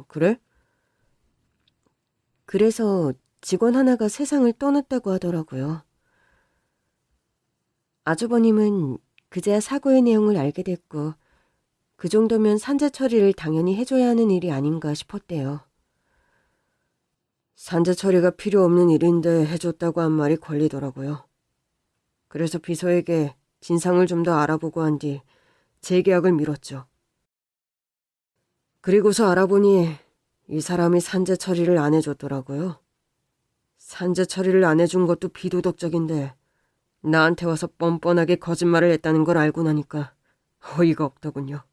그래? 그래서 직원 하나가 세상을 떠났다고 하더라고요. 아주버님은 그제야 사고의 내용을 알게 됐고 그 정도면 산재 처리를 당연히 해줘야 하는 일이 아닌가 싶었대요. 산재 처리가 필요 없는 일인데 해줬다고 한 말이 걸리더라고요. 그래서 비서에게 진상을 좀 더 알아보고 한 뒤 재계약을 미뤘죠. 그리고서 알아보니 이 사람이 산재 처리를 안 해줬더라고요. 산재 처리를 안 해준 것도 비도덕적인데 나한테 와서 뻔뻔하게 거짓말을 했다는 걸 알고 나니까 어이가 없더군요.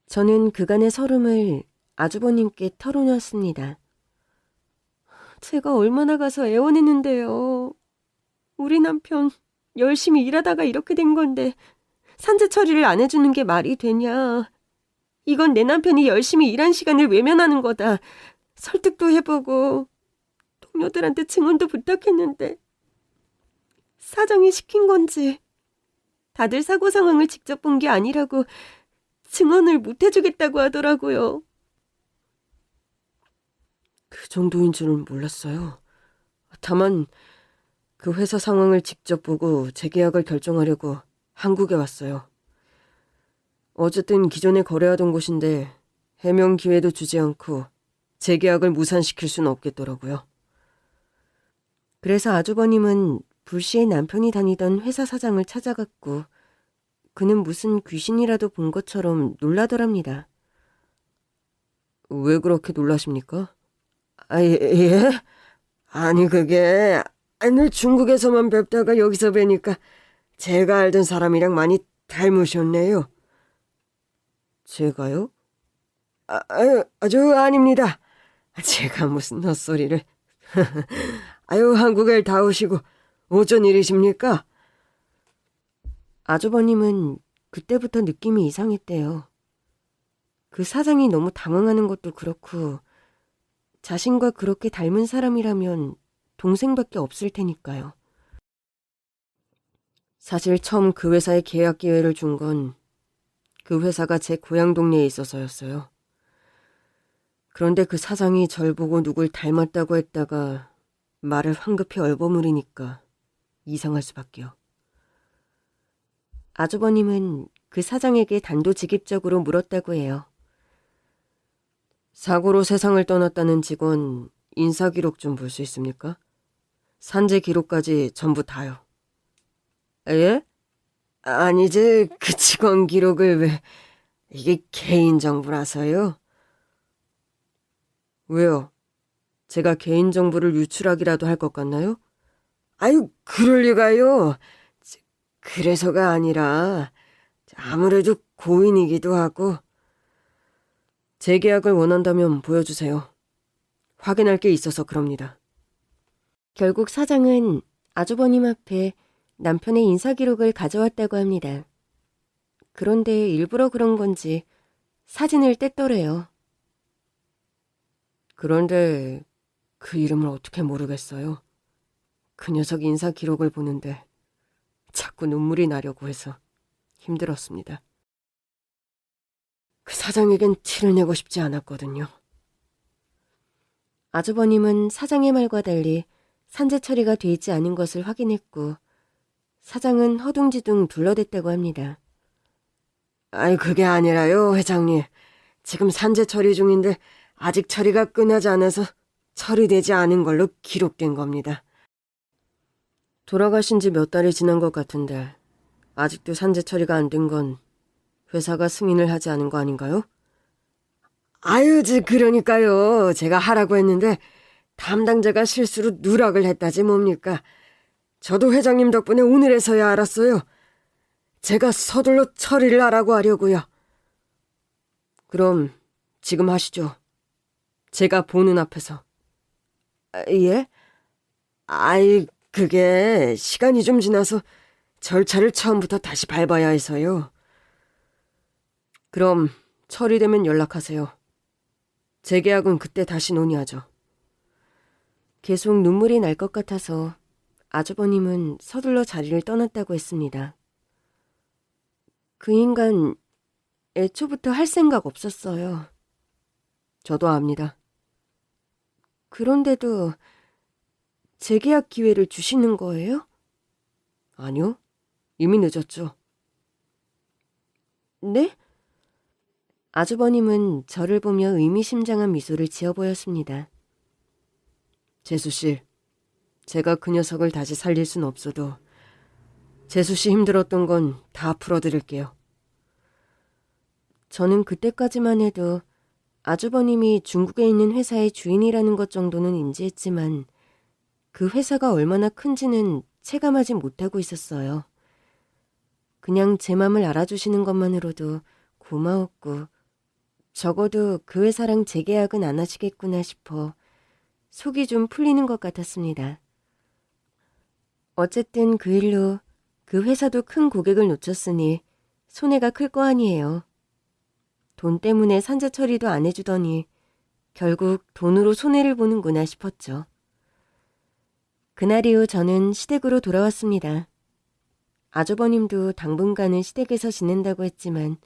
저는 그간의 서름을 아주버님께 털어놓았습니다. 제가 얼마나 가서 애원했는데요. 우리 남편 열심히 일하다가 이렇게 된 건데 산재 처리를 안 해주는 게 말이 되냐. 이건 내 남편이 열심히 일한 시간을 외면하는 거다. 설득도 해보고 동료들한테 증언도 부탁했는데 사장이 시킨 건지 다들 사고 상황을 직접 본 게 아니라고 증언을 못 해주겠다고 하더라고요. 그 정도인 줄은 몰랐어요. 다만 그 회사 상황을 직접 보고 재계약을 결정하려고 한국에 왔어요. 어쨌든 기존에 거래하던 곳인데 해명 기회도 주지 않고 재계약을 무산시킬 수는 없겠더라고요. 그래서 아주버님은 불시에 남편이 다니던 회사 사장을 찾아갔고 그는 무슨 귀신이라도 본 것처럼 놀라더랍니다. 왜 그렇게 놀라십니까? 예? 아니 그게 늘 중국에서만 뵙다가 여기서 뵈니까 제가 알던 사람이랑 많이 닮으셨네요. 제가요? 아주 아닙니다. 제가 무슨 헛소리를. 아유, 한국에 다 오시고 어쩐 일이십니까? 아주버님은 그때부터 느낌이 이상했대요. 그 사장이 너무 당황하는 것도 그렇고 자신과 그렇게 닮은 사람이라면 동생밖에 없을 테니까요. 사실 처음 그 회사에 계약 기회를 준 건 그 회사가 제 고향 동네에 있어서였어요. 그런데 그 사장이 절 보고 누굴 닮았다고 했다가 말을 황급히 얼버무리니까 이상할 수밖에요. 아주버님은 그 사장에게 단도직입적으로 물었다고 해요. 사고로 세상을 떠났다는 직원 인사기록 좀 볼 수 있습니까? 산재 기록까지 전부 다요. 예? 아니지, 그 직원 기록을 왜... 이게 개인정보라서요. 왜요? 제가 개인정보를 유출하기라도 할 것 같나요? 아유, 그럴 리가요. 그래서가 아니라 아무래도 고인이기도 하고. 재계약을 원한다면 보여주세요. 확인할 게 있어서 그럽니다. 결국 사장은 아주버님 앞에 남편의 인사기록을 가져왔다고 합니다. 그런데 일부러 그런 건지 사진을 뗐더래요. 그런데 그 이름을 어떻게 모르겠어요. 그 녀석 인사기록을 보는데 자꾸 눈물이 나려고 해서 힘들었습니다. 그 사장에겐 티를 내고 싶지 않았거든요. 아주버님은 사장의 말과 달리 산재 처리가 돼 있지 않은 것을 확인했고 사장은 허둥지둥 둘러댔다고 합니다. 아니, 그게 아니라요, 회장님. 지금 산재 처리 중인데 아직 처리가 끝나지 않아서 처리되지 않은 걸로 기록된 겁니다. 돌아가신 지 몇 달이 지난 것 같은데 아직도 산재 처리가 안 된 건 회사가 승인을 하지 않은 거 아닌가요? 아유, 그러니까요. 제가 하라고 했는데 담당자가 실수로 누락을 했다지 뭡니까. 저도 회장님 덕분에 오늘에서야 알았어요. 제가 서둘러 처리를 하려고요. 그럼 지금 하시죠. 제가 보는 앞에서. 예? 아이, 그게 시간이 좀 지나서 절차를 처음부터 다시 밟아야 해서요. 그럼 처리되면 연락하세요. 재계약은 그때 다시 논의하죠. 계속 눈물이 날 것 같아서 아주버님은 서둘러 자리를 떠났다고 했습니다. 그 인간 애초부터 할 생각 없었어요. 저도 압니다. 그런데도 재계약 기회를 주시는 거예요? 아니요. 이미 늦었죠. 네? 아주버님은 저를 보며 의미심장한 미소를 지어 보였습니다. 재수씨, 제가 그 녀석을 다시 살릴 순 없어도 재수씨 힘들었던 건 다 풀어드릴게요. 저는 그때까지만 해도 아주버님이 중국에 있는 회사의 주인이라는 것 정도는 인지했지만 그 회사가 얼마나 큰지는 체감하지 못하고 있었어요. 그냥 제 맘을 알아주시는 것만으로도 고마웠고 적어도 그 회사랑 재계약은 안 하시겠구나 싶어 속이 좀 풀리는 것 같았습니다. 어쨌든 그 일로 그 회사도 큰 고객을 놓쳤으니 손해가 클 거 아니에요. 돈 때문에 산재 처리도 안 해주더니 결국 돈으로 손해를 보는구나 싶었죠. 그날 이후 저는 시댁으로 돌아왔습니다. 아주버님도 당분간은 시댁에서 지낸다고 했지만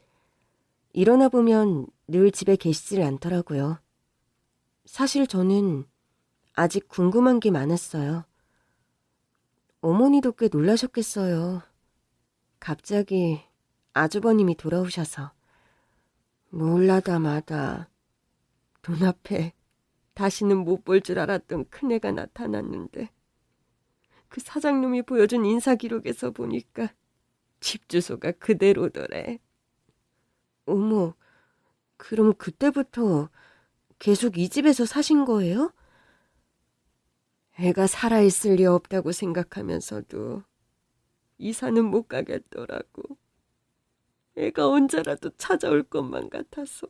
일어나 보면 늘 집에 계시질 않더라고요. 사실 저는 아직 궁금한 게 많았어요. 어머니도 꽤 놀라셨겠어요. 갑자기 아주버님이 돌아오셔서 몰라다 마다 눈앞에 다시는 못 볼 줄 알았던 큰애가 나타났는데 그 사장님이 보여준 인사기록에서 보니까 집 주소가 그대로더래. 어머, 그럼 그때부터 계속 이 집에서 사신 거예요? 애가 살아있을 리 없다고 생각하면서도 이사는 못 가겠더라고. 애가 언제라도 찾아올 것만 같아서.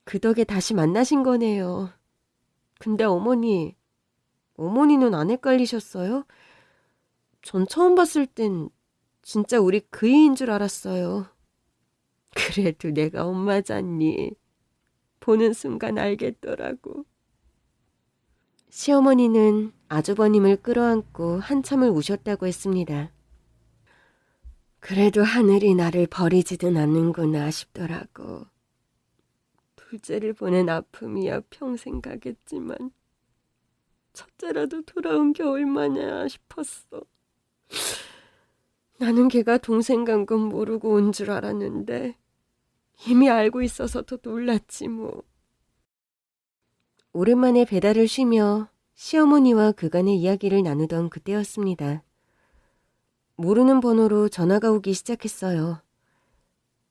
그 덕에 다시 만나신 거네요. 근데 어머니는 안 헷갈리셨어요? 전 처음 봤을 땐 진짜 우리 그이인 줄 알았어요. 그래도 내가 엄마잖니. 보는 순간 알겠더라고. 시어머니는 아주버님을 끌어안고 한참을 우셨다고 했습니다. 그래도 하늘이 나를 버리지는 않는구나 싶더라고. 둘째를 보낸 아픔이야 평생 가겠지만 첫째라도 돌아온 게 얼마냐 싶었어. 나는 걔가 동생 간 건 모르고 온 줄 알았는데 이미 알고 있어서 더 놀랐지 뭐. 오랜만에 배달을 쉬며 시어머니와 그간의 이야기를 나누던 그때였습니다. 모르는 번호로 전화가 오기 시작했어요.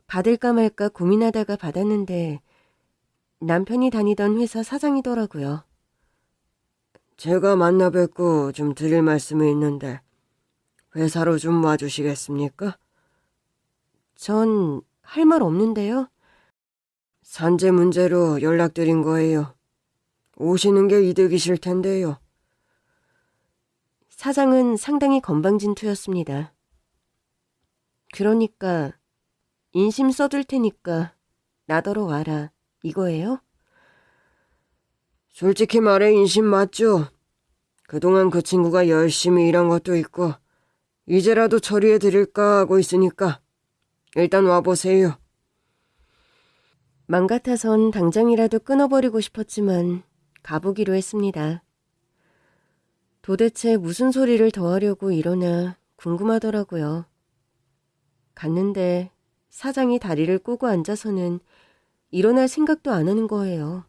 받을까 말까 고민하다가 받았는데 남편이 다니던 회사 사장이더라고요. 제가 만나 뵙고 좀 드릴 말씀이 있는데 회사로 좀 와주시겠습니까? 전 할 말 없는데요. 산재 문제로 연락드린 거예요. 오시는 게 이득이실 텐데요. 사장은 상당히 건방진 투였습니다. 그러니까 인심 써둘 테니까 나더러 와라 이거예요? 솔직히 말해 인심 맞죠? 그동안 그 친구가 열심히 일한 것도 있고 이제라도 처리해 드릴까 하고 있으니까 일단 와보세요. 맘 같아선 당장이라도 끊어버리고 싶었지만 가보기로 했습니다. 도대체 무슨 소리를 더 하려고 이러나 궁금하더라고요. 갔는데 사장이 다리를 꼬고 앉아서는 일어날 생각도 안 하는 거예요.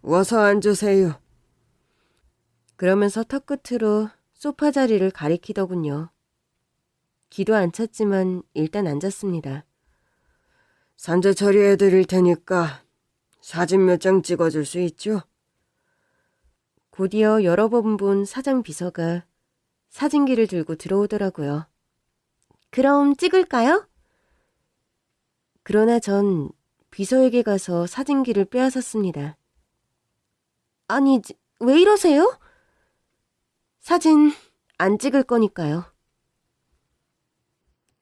와서 앉으세요. 그러면서 턱끝으로 소파 자리를 가리키더군요. 기도 안 찼지만 일단 앉았습니다. 산재 처리해 드릴 테니까 사진 몇 장 찍어줄 수 있죠? 곧이어 여러 번 본 사장 비서가 사진기를 들고 들어오더라고요. 그럼 찍을까요? 그러나 전 비서에게 가서 사진기를 빼앗았습니다. 아니, 왜 이러세요? 사진 안 찍을 거니까요.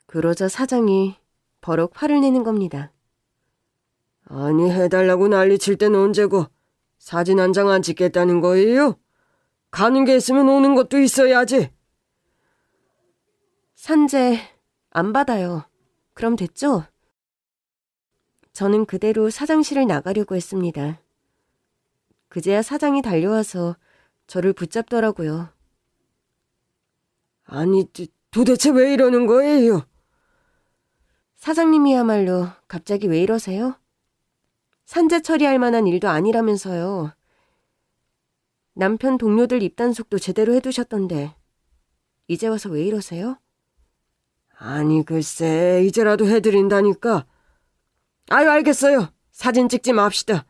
그러자 사장이 버럭 화를 내는 겁니다. 아니 해달라고 난리칠 땐 언제고 사진 한 장 안 찍겠다는 거예요? 가는 게 있으면 오는 것도 있어야지. 산재 안 받아요. 그럼 됐죠? 저는 그대로 사장실을 나가려고 했습니다. 그제야 사장이 달려와서 저를 붙잡더라고요. 아니 도대체 왜 이러는 거예요? 사장님이야말로 갑자기 왜 이러세요? 산재 처리할 만한 일도 아니라면서요. 남편 동료들 입단속도 제대로 해두셨던데 이제 와서 왜 이러세요? 아니 글쎄 이제라도 해드린다니까. 아유 알겠어요. 사진 찍지 맙시다.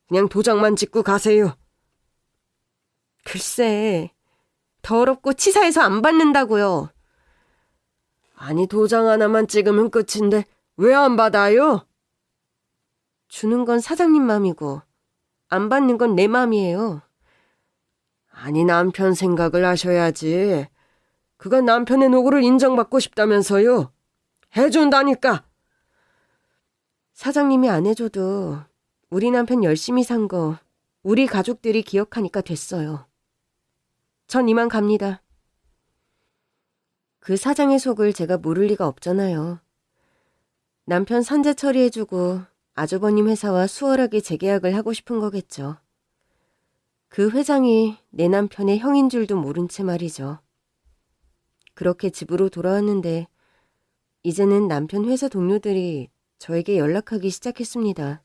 그냥 도장만 찍고 가세요. 글쎄, 더럽고 치사해서 안 받는다고요. 아니 도장 하나만 찍으면 끝인데 왜 안 받아요? 주는 건 사장님 맘이고 안 받는 건 내 맘이에요. 아니 남편 생각을 하셔야지. 그가 남편의 노고를 인정받고 싶다면서요. 해준다니까. 사장님이 안 해줘도 우리 남편 열심히 산 거 우리 가족들이 기억하니까 됐어요. 전 이만 갑니다. 그 사장의 속을 제가 모를 리가 없잖아요. 남편 산재 처리해주고 아주버님 회사와 수월하게 재계약을 하고 싶은 거겠죠. 그 회장이 내 남편의 형인 줄도 모른 채 말이죠. 그렇게 집으로 돌아왔는데 이제는 남편 회사 동료들이 저에게 연락하기 시작했습니다.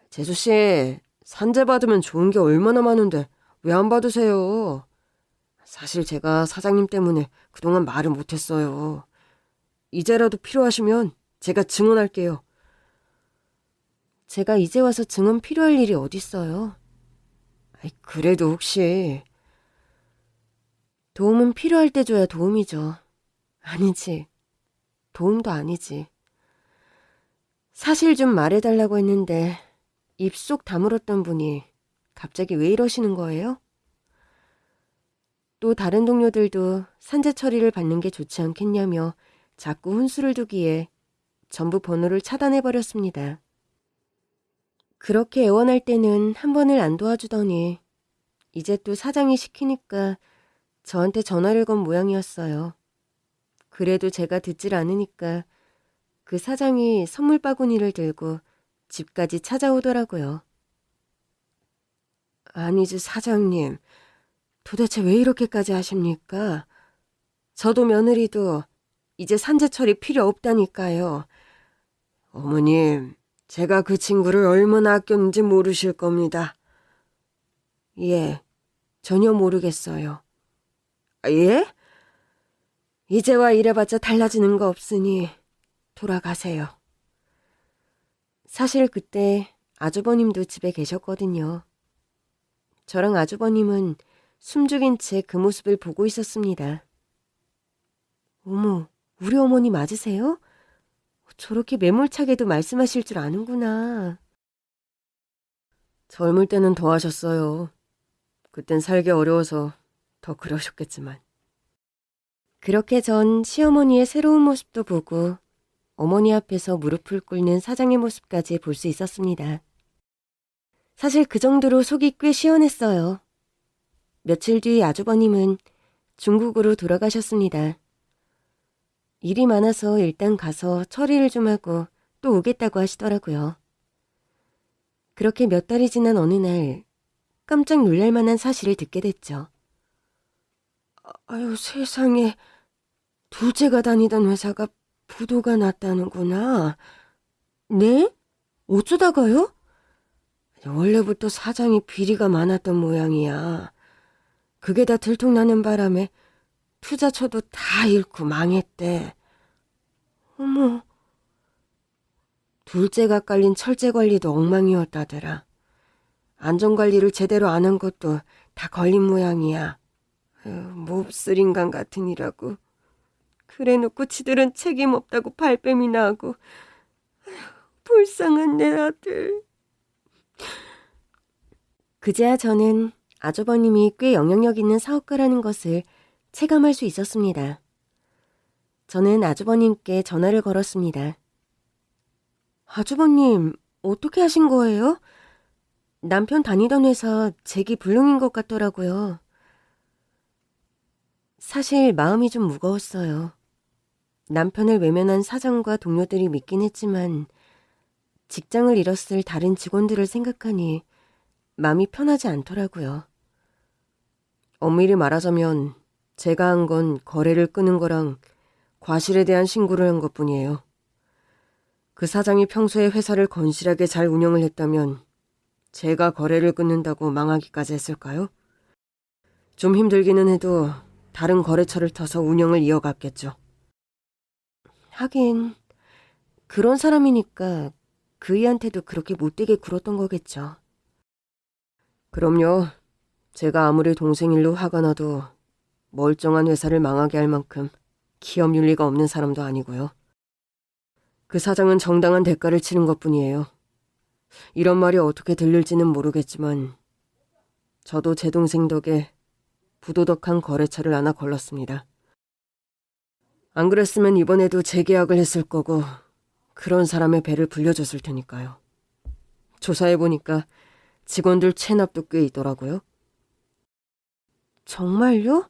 재수씨, 산재 받으면 좋은 게 얼마나 많은데 왜 안 받으세요? 사실 제가 사장님 때문에 그동안 말을 못했어요. 이제라도 필요하시면 제가 증언할게요. 제가 이제 와서 증언 필요할 일이 어딨어요. 그래도 혹시 도움은 필요할 때 줘야 도움이죠. 아니지. 도움도 아니지. 사실 좀 말해달라고 했는데 입속 다물었던 분이 갑자기 왜 이러시는 거예요? 또 다른 동료들도 산재 처리를 받는 게 좋지 않겠냐며 자꾸 훈수를 두기에 전부 번호를 차단해버렸습니다. 그렇게 애원할 때는 한 번을 안 도와주더니 이제 또 사장이 시키니까 저한테 전화를 건 모양이었어요. 그래도 제가 듣질 않으니까 그 사장이 선물 바구니를 들고 집까지 찾아오더라고요. 아니지, 사장님. 도대체 왜 이렇게까지 하십니까? 저도 며느리도 이제 산재 처리 필요 없다니까요. 어머님, 제가 그 친구를 얼마나 아꼈는지 모르실 겁니다. 예, 전혀 모르겠어요. 예? 이제와 이래봤자 달라지는 거 없으니 돌아가세요. 사실 그때 아주버님도 집에 계셨거든요. 저랑 아주버님은 숨죽인 채 그 모습을 보고 있었습니다. 어머, 우리 어머니 맞으세요? 저렇게 매몰차게도 말씀하실 줄 아는구나. 젊을 때는 더 하셨어요. 그땐 살기 어려워서 더 그러셨겠지만. 그렇게 전 시어머니의 새로운 모습도 보고 어머니 앞에서 무릎을 꿇는 사장의 모습까지 볼 수 있었습니다. 사실 그 정도로 속이 꽤 시원했어요. 며칠 뒤 아주버님은 중국으로 돌아가셨습니다. 일이 많아서 일단 가서 처리를 좀 하고 또 오겠다고 하시더라고요. 그렇게 몇 달이 지난 어느 날 깜짝 놀랄 만한 사실을 듣게 됐죠. 아유, 세상에. 둘째가 다니던 회사가 부도가 났다는구나. 네? 어쩌다가요? 원래부터 사장이 비리가 많았던 모양이야. 그게 다 들통나는 바람에 투자처도 다 잃고 망했대. 어머. 둘째가 깔린 철제 관리도 엉망이었다더라. 안전관리를 제대로 안 한 것도 다 걸린 모양이야. 몹쓸 인간 같으니라고. 그래놓고 지들은 책임 없다고 발뺌이나 하고. 불쌍한 내 아들. 그제야 저는 아주버님이 꽤 영향력 있는 사업가라는 것을 체감할 수 있었습니다. 저는 아주버님께 전화를 걸었습니다. 아주버님, 어떻게 하신 거예요? 남편 다니던 회사 재기 불능인 것 같더라고요. 사실 마음이 좀 무거웠어요. 남편을 외면한 사장과 동료들이 믿긴 했지만 직장을 잃었을 다른 직원들을 생각하니 마음이 편하지 않더라고요. 엄밀히 말하자면 제가 한 건 거래를 끄는 거랑 과실에 대한 신고를 한 것뿐이에요. 그 사장이 평소에 회사를 건실하게 잘 운영을 했다면 제가 거래를 끊는다고 망하기까지 했을까요? 좀 힘들기는 해도 다른 거래처를 터서 운영을 이어갔겠죠. 하긴 그런 사람이니까 그이한테도 그렇게 못되게 굴었던 거겠죠. 그럼요. 제가 아무리 동생 일로 화가 나도 멀쩡한 회사를 망하게 할 만큼 기업 윤리가 없는 사람도 아니고요. 그 사장은 정당한 대가를 치른 것뿐이에요. 이런 말이 어떻게 들릴지는 모르겠지만 저도 제 동생 덕에 부도덕한 거래처를 하나 걸렀습니다. 안 그랬으면 이번에도 재계약을 했을 거고 그런 사람의 배를 불려줬을 테니까요. 조사해보니까 직원들 체납도 꽤 있더라고요. 정말요?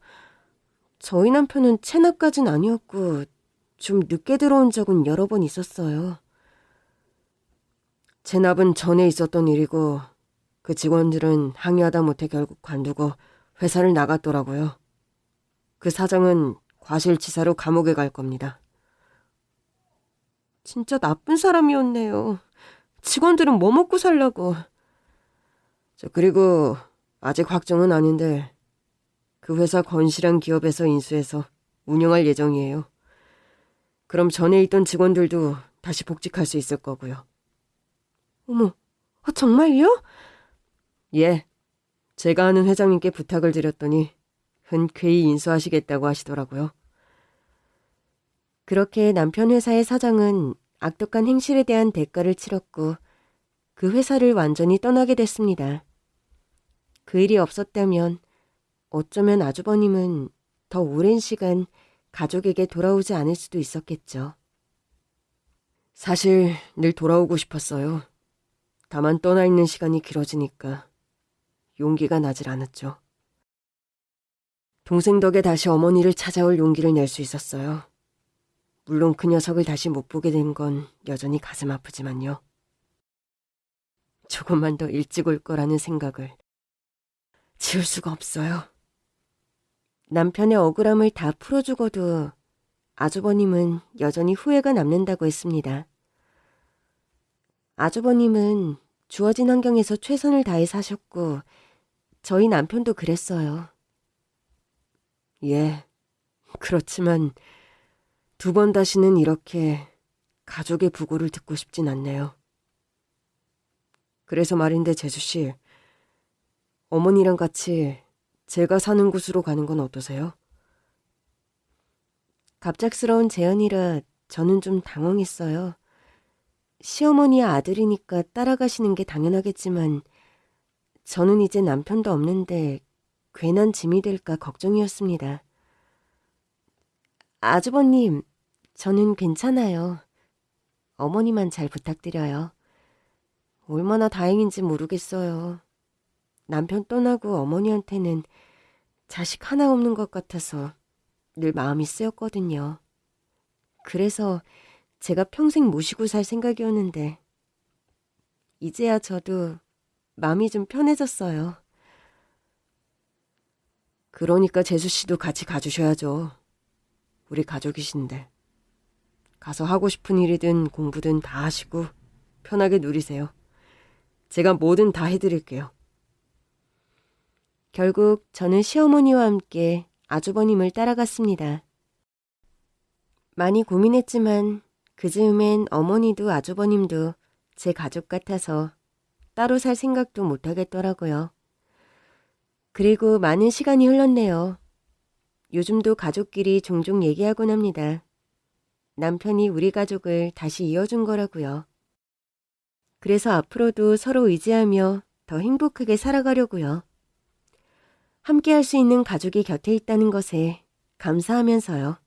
저희 남편은 체납까진 아니었고 좀 늦게 들어온 적은 여러 번 있었어요. 체납은 전에 있었던 일이고 그 직원들은 항의하다 못해 결국 관두고 회사를 나갔더라고요. 그 사장은 과실치사로 감옥에 갈 겁니다. 진짜 나쁜 사람이었네요. 직원들은 뭐 먹고 살라고. 그리고 아직 확정은 아닌데 그 회사 건실한 기업에서 인수해서 운영할 예정이에요. 그럼 전에 있던 직원들도 다시 복직할 수 있을 거고요. 어머, 정말요? 예, 제가 아는 회장님께 부탁을 드렸더니 흔쾌히 인수하시겠다고 하시더라고요. 그렇게 남편 회사의 사장은 악독한 행실에 대한 대가를 치렀고 그 회사를 완전히 떠나게 됐습니다. 그 일이 없었다면 어쩌면 아주버님은 더 오랜 시간 가족에게 돌아오지 않을 수도 있었겠죠. 사실 늘 돌아오고 싶었어요. 다만 떠나 있는 시간이 길어지니까 용기가 나질 않았죠. 동생 덕에 다시 어머니를 찾아올 용기를 낼 수 있었어요. 물론 그 녀석을 다시 못 보게 된 건 여전히 가슴 아프지만요. 조금만 더 일찍 올 거라는 생각을 지울 수가 없어요. 남편의 억울함을 다 풀어주고도 아주버님은 여전히 후회가 남는다고 했습니다. 아주버님은 주어진 환경에서 최선을 다해 사셨고 저희 남편도 그랬어요. 예, 그렇지만 2번 다시는 이렇게 가족의 부고를 듣고 싶진 않네요. 그래서 말인데 재수씨, 어머니랑 같이 제가 사는 곳으로 가는 건 어떠세요? 갑작스러운 제안이라 저는 좀 당황했어요. 시어머니의 아들이니까 따라가시는 게 당연하겠지만 저는 이제 남편도 없는데 괜한 짐이 될까 걱정이었습니다. 아주버님, 저는 괜찮아요. 어머니만 잘 부탁드려요. 얼마나 다행인지 모르겠어요. 남편 떠나고 어머니한테는 자식 하나 없는 것 같아서 늘 마음이 쓰였거든요. 그래서 제가 평생 모시고 살 생각이었는데 이제야 저도 마음이 좀 편해졌어요. 그러니까 재수씨도 같이 가주셔야죠. 우리 가족이신데. 가서 하고 싶은 일이든 공부든 다 하시고 편하게 누리세요. 제가 뭐든 다 해드릴게요. 결국 저는 시어머니와 함께 아주버님을 따라갔습니다. 많이 고민했지만 그 즈음엔 어머니도 아주버님도 제 가족 같아서 따로 살 생각도 못 하겠더라고요. 그리고 많은 시간이 흘렀네요. 요즘도 가족끼리 종종 얘기하곤 합니다. 남편이 우리 가족을 다시 이어준 거라고요. 그래서 앞으로도 서로 의지하며 더 행복하게 살아가려고요. 함께 할 수 있는 가족이 곁에 있다는 것에 감사하면서요.